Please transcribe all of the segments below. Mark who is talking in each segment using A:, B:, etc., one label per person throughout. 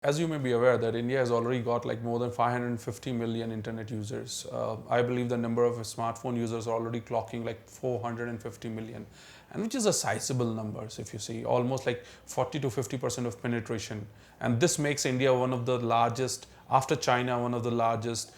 A: As you may be aware that India has already got like more than 550 million internet users. I believe the number of smartphone users are already clocking like 450 million, and which is a sizable numbers if you see, almost like 40 to 50% of penetration. And this makes India one of the largest, after China, one of the largest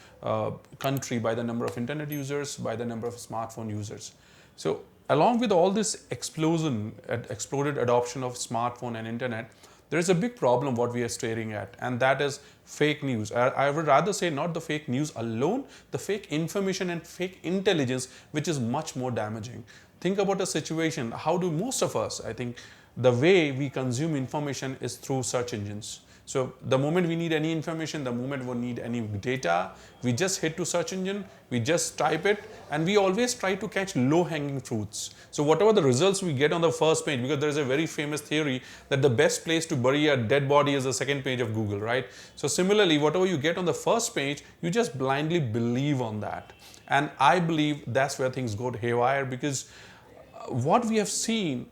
A: country by the number of internet users, by the number of smartphone users. So along with all this exploded adoption of smartphone and internet, there is a big problem what we are staring at, and that is fake news. I would rather say not the fake news alone, the fake information and fake intelligence, which is much more damaging. Think about a situation, how do most of us, I think, the way we consume information is through search engines. So the moment we need any information, the moment we need any data, we just hit to search engine, we just type it, and we always try to catch low-hanging fruits. So whatever the results we get on the first page, because there is a very famous theory that the best place to bury a dead body is the second page of Google, right? So similarly, whatever you get on the first page, you just blindly believe on that. And I believe that's where things go haywire, because what we have seen,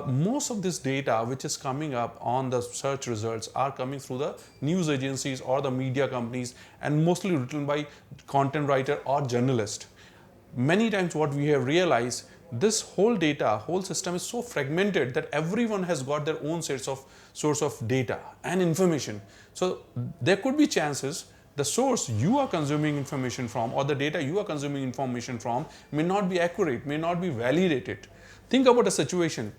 A: most of this data which is coming up on the search results are coming through the news agencies or the media companies, and mostly written by content writer or journalist. Many times what we have realized, this whole data, whole system is so fragmented that everyone has got their own source of data and information. So there could be chances the source you are consuming information from or the data you are consuming information from may not be accurate, may not be validated. Think about a situation,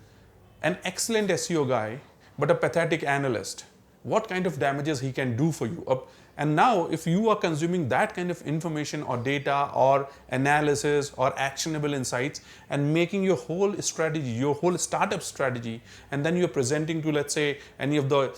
A: an excellent SEO guy, but a pathetic analyst. What kind of damages he can do for you? And now, if you are consuming that kind of information or data or analysis or actionable insights and making your whole strategy, your whole startup strategy, and then you're presenting to, let's say, any of the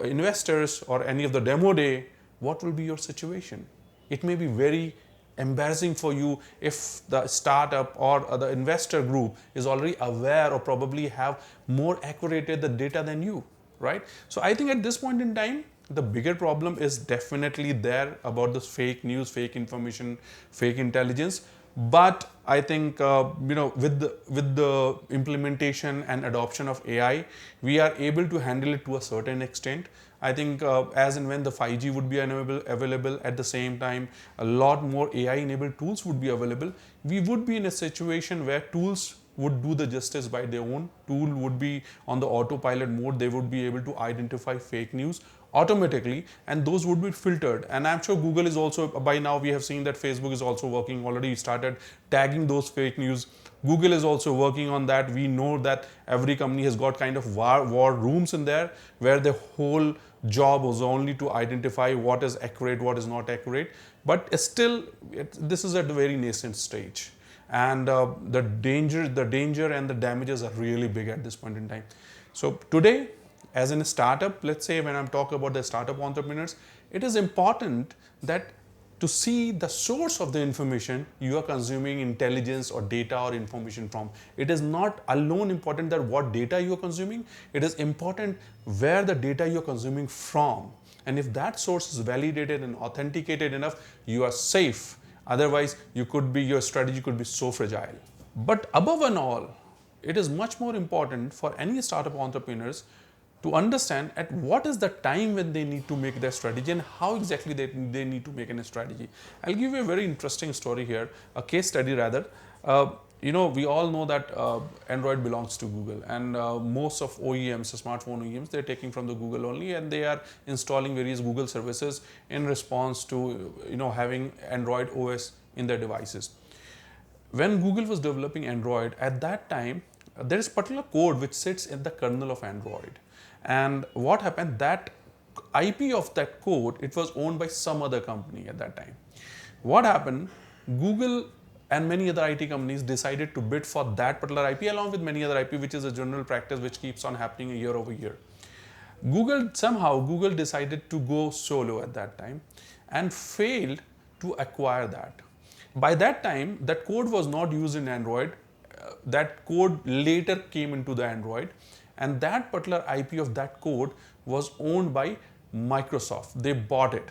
A: investors or any of the demo day, what will be your situation? It may be very embarrassing for you if the startup or the investor group is already aware or probably have more accurate the data than you, right? So I think at this point in time, the bigger problem is definitely there about this fake news, fake information, fake intelligence. But I think with the implementation and adoption of AI, we are able to handle it to a certain extent. I think as and when the 5G would be available at the same time, a lot more AI-enabled tools would be available. We would be in a situation where tools would do the justice by their own. Tool would be on the autopilot mode. They would be able to identify fake news automatically, and those would be filtered. And I'm sure Google is also, by now we have seen that Facebook is also working, already started tagging those fake news. Google is also working on that. We know that every company has got kind of war rooms in there where the whole job was only to identify what is accurate, what is not accurate. But still, this is at a very nascent stage. And the danger and the damages are really big at this point in time. So today, as in a startup, let's say when I'm talking about the startup entrepreneurs, it is important that to see the source of the information you are consuming intelligence or data or information from. It is not alone important that what data you are consuming, it is important where the data you are consuming from. And if that source is validated and authenticated enough, you are safe. Otherwise, your strategy could be so fragile. But above and all, it is much more important for any startup entrepreneurs to understand at what is the time when they need to make their strategy and how exactly they need to make a strategy. I'll give you a very interesting story here, a case study rather. We all know that Android belongs to Google, and most of OEMs, smartphone OEMs, they're taking from the Google only, and they are installing various Google services in response to having Android OS in their devices. When Google was developing Android, at that time, there is particular code which sits in the kernel of Android. And what happened, that IP of that code, it was owned by some other company at that time. What happened, Google and many other IT companies decided to bid for that particular IP along with many other IP, which is a general practice which keeps on happening year over year. Google decided to go solo at that time and failed to acquire that. By that time, that code was not used in Android. That code later came into the Android, and that particular IP of that code was owned by Microsoft. They bought it.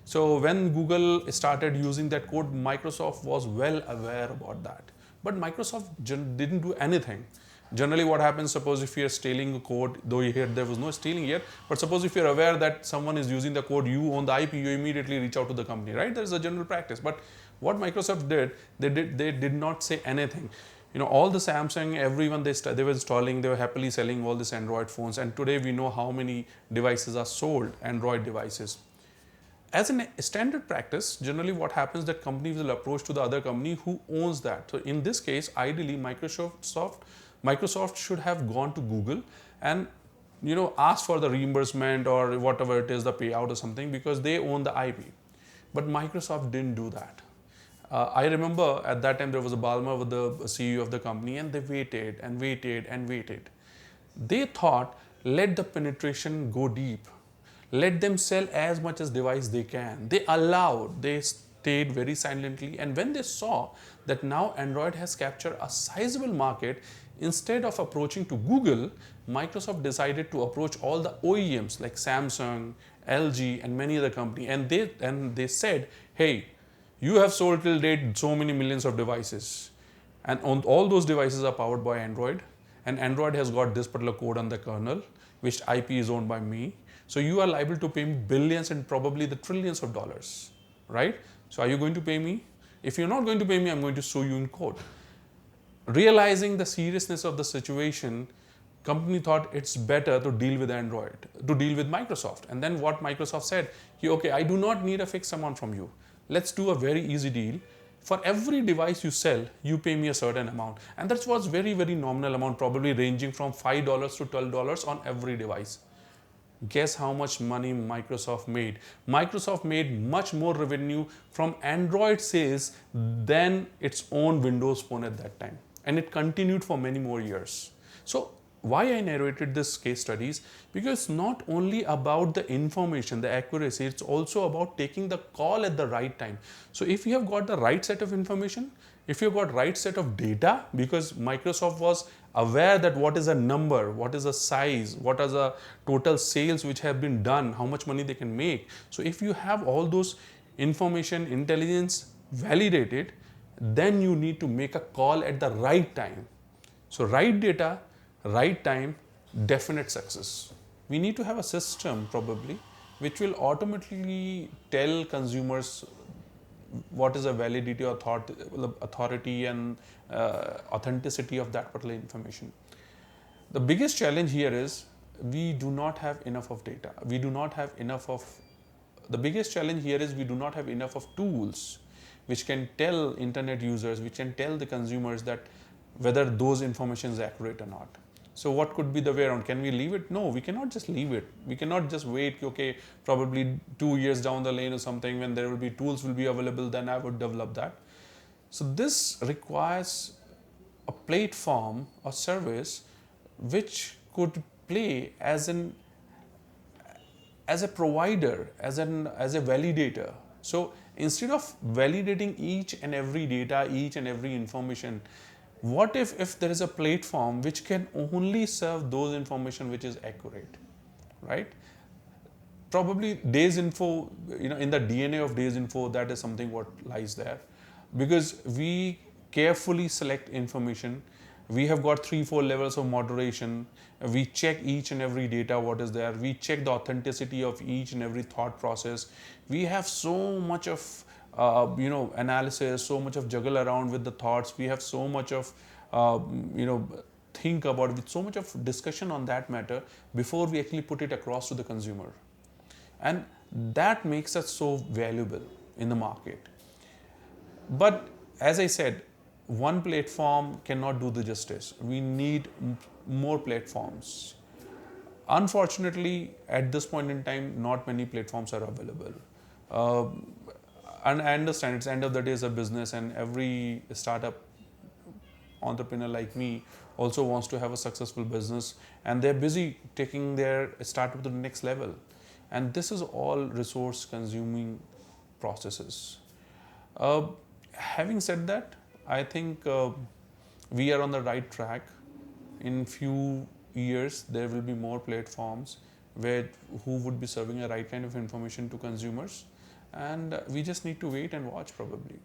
A: So when Google started using that code, Microsoft was well aware about that. But Microsoft didn't do anything. Generally what happens, suppose if you're stealing a code, though here there was no stealing here, but suppose if you're aware that someone is using the code, you own the IP, you immediately reach out to the company, right? There is a general practice. But what Microsoft did, they did not say anything. You know, all the Samsung, everyone, they were installing, they were happily selling all these Android phones, and today we know how many devices are sold, Android devices. As a standard practice, generally what happens that companies will approach to the other company who owns that. So in this case, ideally Microsoft should have gone to Google and asked for the reimbursement or whatever it is, the payout or something, because they own the IP. But Microsoft didn't do that. I remember at that time there was a Balmer with the CEO of the company, and they waited and waited and waited. They thought, let the penetration go deep. Let them sell as much as device they can. They stayed very silently, and when they saw that now Android has captured a sizable market, instead of approaching to Google, Microsoft decided to approach all the OEMs like Samsung, LG, and many other companies, and they said, hey, you have sold till date so many millions of devices, and on all those devices are powered by Android, and Android has got this particular code on the kernel, which IP is owned by me. So you are liable to pay me billions and probably the trillions of dollars, right? So are you going to pay me? If you're not going to pay me, I'm going to sue you in court. Realizing the seriousness of the situation, company thought it's better to deal with Android, to deal with Microsoft. And then what Microsoft said, okay, I do not need a fixed amount from you. Let's do a very easy deal. For every device you sell, you pay me a certain amount. And that was very, very nominal amount, probably ranging from $5 to $12 on every device. Guess how much money Microsoft made? Microsoft made much more revenue from Android sales than its own Windows phone at that time. And it continued for many more years. So why I narrated this case studies? Because it's not only about the information, the accuracy, it's also about taking the call at the right time. So if you have got the right set of information, if you've got right set of data, because Microsoft was aware that what is a number, what is a size, what are the total sales which have been done, how much money they can make. So if you have all those information, intelligence validated, then you need to make a call at the right time. So right data, right time, definite success. We need to have a system probably which will automatically tell consumers what is the validity, authority and authenticity of that particular information. The biggest challenge here is we do not have enough of data. The biggest challenge here is we do not have enough of tools which can tell internet users, which can tell the consumers that whether those information is accurate or not. So what could be the way around? Can we leave it? No, we cannot just leave it. We cannot just wait, okay, probably 2 years down the lane or something, when there will be tools will be available, then I would develop that. So this requires a platform or service which could play as a provider, as a validator. So instead of validating each and every data, each and every information, what if there is a platform which can only serve those information which is accurate, right? Probably Days Info, in the DNA of Days Info, that is something what lies there, because we carefully select information. We have got 3-4 levels of moderation. We check each and every data what is there. We check the authenticity of each and every thought process. We have so much of analysis, so much of juggle around with the thoughts. We have so much of think about, with so much of discussion on that matter before we actually put it across to the consumer, and that makes us so valuable in the market. But as I said, one platform cannot do the justice. We need more platforms. Unfortunately, at this point in time, not many platforms are available. And I understand it's end of the day is a business, and every startup entrepreneur like me also wants to have a successful business, and they're busy taking their startup to the next level. And this is all resource consuming processes. Having said that, I think we are on the right track. In few years, there will be more platforms who would be serving a right kind of information to consumers, and we just need to wait and watch probably.